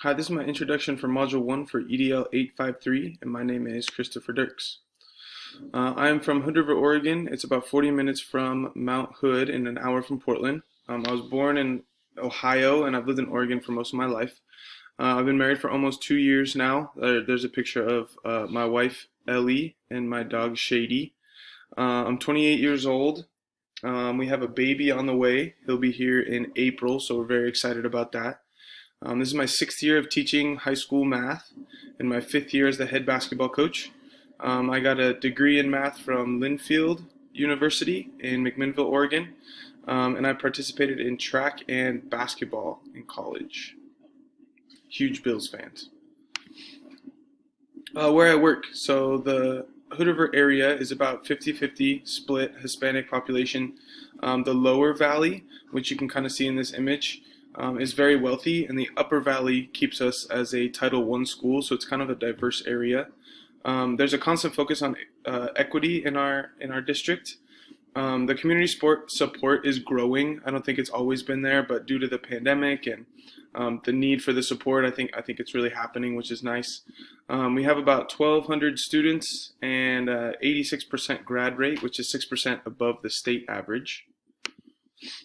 Hi, this is my introduction for Module 1 for EDL 853, and my name is Christopher Dirks. I am from Hood River, Oregon. It's about 40 minutes from Mount Hood and an hour from Portland. I was born in Ohio, and I've lived in Oregon for most of my life. I've been married for almost 2 years now. There's a picture of my wife, Ellie, and my dog, Shady. I'm 28 years old. We have a baby on the way. He'll be here in April, so we're very excited about that. This is my 6th year of teaching high school math and my 5th year as the head basketball coach. I got a degree in math from Linfield University in McMinnville, Oregon, and I participated in track and basketball in college. Huge Bills fans. Where I work, so the Hood River area is about 50-50 split Hispanic population. The lower valley, which you can kind of see in this image, is very wealthy, and the upper valley keeps us as a Title I school, so it's kind of a diverse area. There's a constant focus on equity in our district. The community support is growing. I don't think it's always been there, but due to the pandemic and the need for the support, I think it's really happening, which is nice. We have about 1,200 students and 86% grad rate, which is 6% above the state average.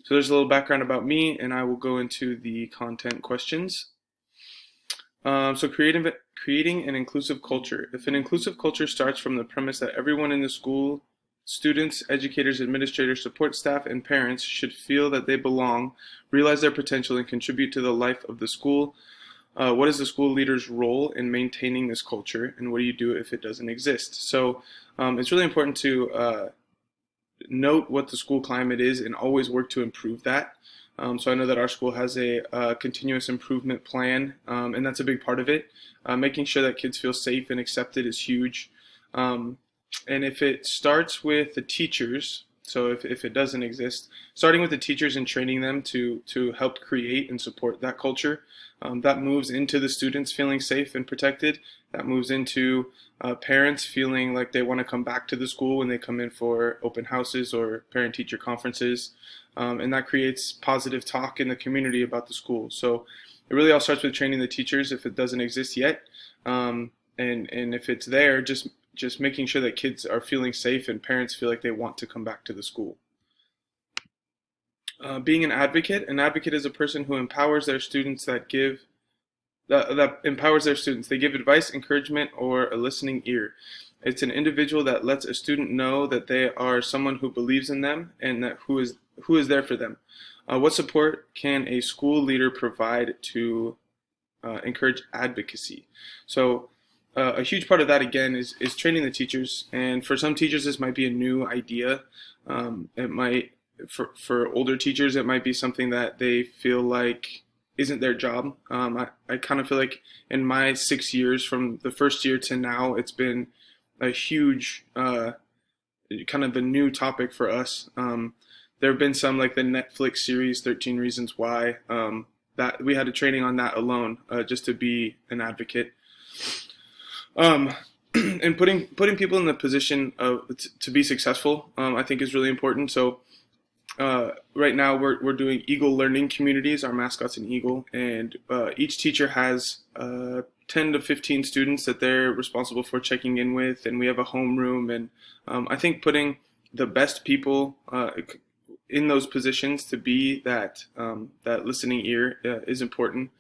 So there's a little background about me, and I will go into the content questions. So creating an inclusive culture. If an inclusive culture starts from the premise that everyone in the school, students, educators, administrators, support staff, and parents should feel that they belong, realize their potential, and contribute to the life of the school, what is the school leader's role in maintaining this culture, and what do you do if it doesn't exist? So it's really important to note what the school climate is and always work to improve that. So I know that our school has a continuous improvement plan, and that's a big part of it. Making sure that kids feel safe and accepted is huge. And if it starts with the teachers, so if it doesn't exist, starting with the teachers and training them to help create and support that culture, that moves into the students feeling safe and protected. That moves into parents feeling like they want to come back to the school when they come in for open houses or parent-teacher conferences. And that creates positive talk in the community about the school. So it really all starts with training the teachers if it doesn't exist yet. And if it's there, just making sure that kids are feeling safe and parents feel like they want to come back to the school. Being an advocate is a person who empowers their students that empowers their students. They give advice, encouragement, or a listening ear. It's an individual that lets a student know that they are someone who believes in them and that who is there for them. What support can a school leader provide to encourage advocacy? So a huge part of that, again, is training the teachers. And for some teachers, this might be a new idea. It might, for older teachers, it might be something that they feel like isn't their job. I kind of feel like in my 6 years, from the first year to now, it's been a huge kind of the new topic for us. There have been some, like the Netflix series 13 Reasons Why, that we had a training on that alone, just to be an advocate. And putting people in the position to be successful, I think is really important. So right now we're doing Eagle Learning Communities. Our mascot's an eagle, and each teacher has 10 to 15 students that they're responsible for checking in with, and we have a homeroom. And I think putting the best people in those positions to be that listening ear is important.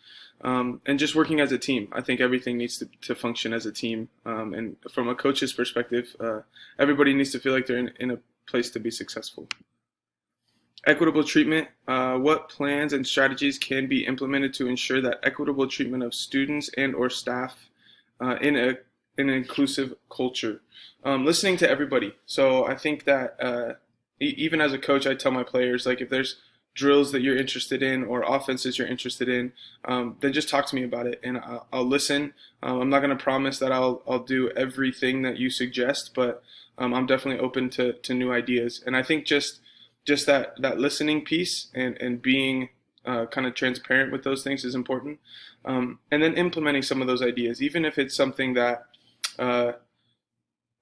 And just working as a team. I think everything needs to function as a team. And from a coach's perspective, everybody needs to feel like they're in a place to be successful. Equitable treatment. What plans and strategies can be implemented to ensure that equitable treatment of students and or staff in an inclusive culture? Listening to everybody. So I think that even as a coach, I tell my players, like, if there's drills that you're interested in or offenses you're interested in, then just talk to me about it, and I'll listen. I'm not going to promise that I'll do everything that you suggest, but I'm definitely open to new ideas. And I think just that listening piece and being kind of transparent with those things is important. And then implementing some of those ideas, even if it's something that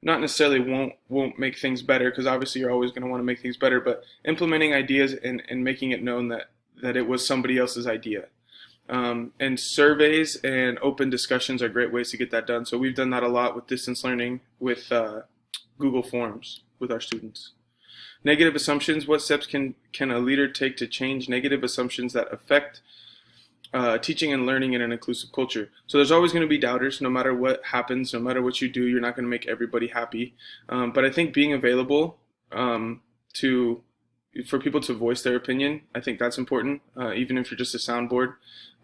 not necessarily won't make things better, because obviously you're always going to want to make things better, but implementing ideas and making it known that it was somebody else's idea. And surveys and open discussions are great ways to get that done. So we've done that a lot with distance learning with Google Forms with our students. Negative assumptions. What steps can a leader take to change negative assumptions that affect teaching and learning in an inclusive culture? So there's always going to be doubters. No matter what happens, no matter what you do, you're not going to make everybody happy. But I think being available to for people to voice their opinion, I think that's important, even if you're just a soundboard.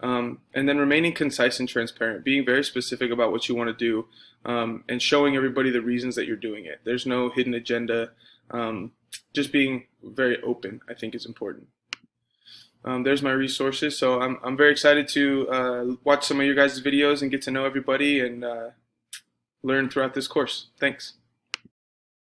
And then remaining concise and transparent, being very specific about what you want to do, and showing everybody the reasons that you're doing it. There's no hidden agenda. Just being very open, I think, is important. There's my resources. So I'm very excited to watch some of your guys' videos and get to know everybody and learn throughout this course. Thanks.